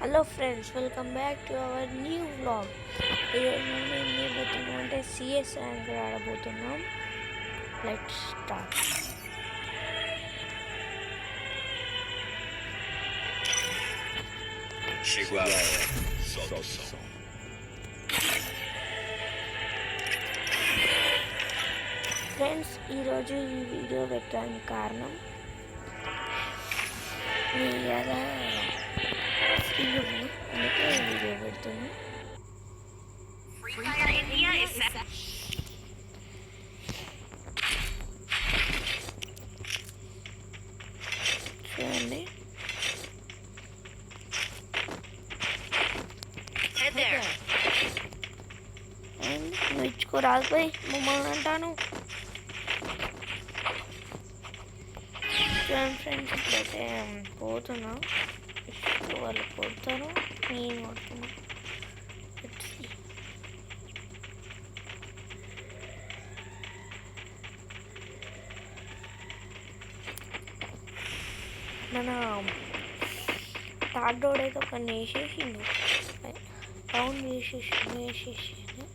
Hello friends, welcome back to our new vlog. ఈరోజు మనం ఏం చేయబోతున్నాం అంటే సిఎస్ యాంకర్ ఆడబోతున్నాం. Let's start. Chegou a hora, solta o som. Friends, ఈరోజు ఈ వీడియో పెట్టడానికి కారణం మీ ఎలా అందుకే ఈ వీడియో పెడుతున్నాం. చూడండి, నువ్వు ఇచ్చుకోరాదు పోయి మమ్మల్ని అంటాను. చూడండి ఫ్రెండ్స్, ఇప్పుడైతే పోతున్నా. వాళ్ళు కొడతారు, నేను కొడుతున్నా. మన థర్డ్ రోడ్ అయితే ఒక వేసేసిండు, రౌండ్ వేసేసిండు.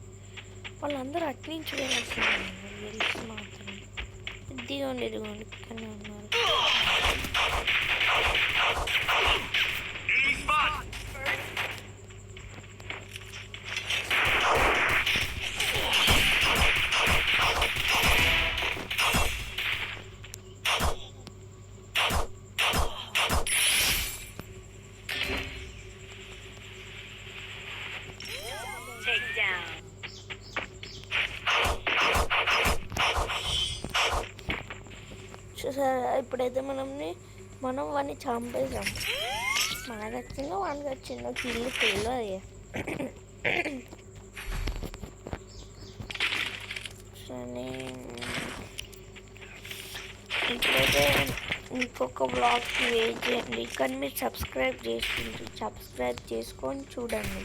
వాళ్ళందరూ అట్నుంచి వేస్తున్నారు, తెలిసి మాత్రం. ఇదిగోండి ఇక్కడనే ఉన్నారు. చూసారా, ఇప్పుడైతే మనం వాడిని చంపేసాం. మనకు వచ్చిందో వానికి వచ్చిందో కిల్లు తెలియదు. ఇప్పుడైతే ఇంకొక బ్లాగ్కి వెయిట్ చేయండి. కానీ మీరు సబ్స్క్రైబ్ చేసుకొని చూడండి.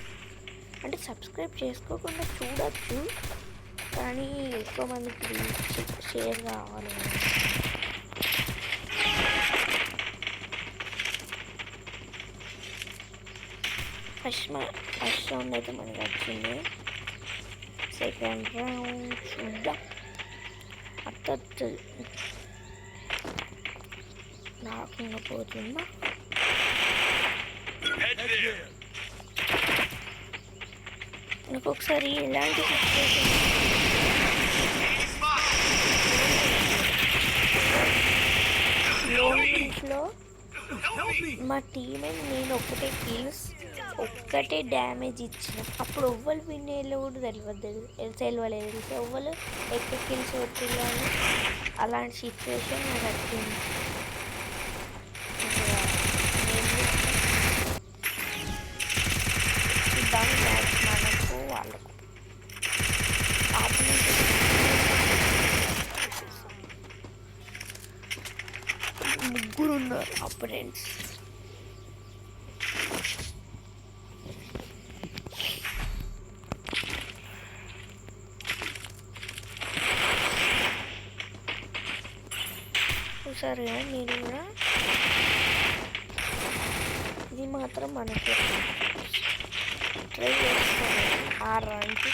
అంటే సబ్స్క్రైబ్ చేసుకోకుండా చూడొచ్చు, కానీ ఎక్కువ మందికి షేర్ కావాలి. ఫస్ట్ రౌండ్ అయితే మనకి వచ్చింది. సెకండ్ రౌండ్ చూద్దాం. అత్త రాకుండా పోతుందా? నాకు ఒకసారి ఎలాంటి సిచ్యువేషన్లో మా టీమ్ నేను ఒక్కటే డ్యామేజ్ ఇచ్చిన. అప్పుడు ఎవ్వరు విన్ అయ్యేలో కూడా తెలియలేదు. ఎవ్వరు ఎక్కువ కిల్స్ వచ్చిందో అని అలాంటి సిచ్యువేషన్ నాకు వచ్చింది. దాని మ్యాచ్ మనకు వాళ్ళకు ముగ్గురు ఉన్నారు అపోనెంట్స్. చూసారు కదా మీరు కూడా, ఇది మాత్రం మనకి ట్రై చేస్తాను 6 రౌండ్స్.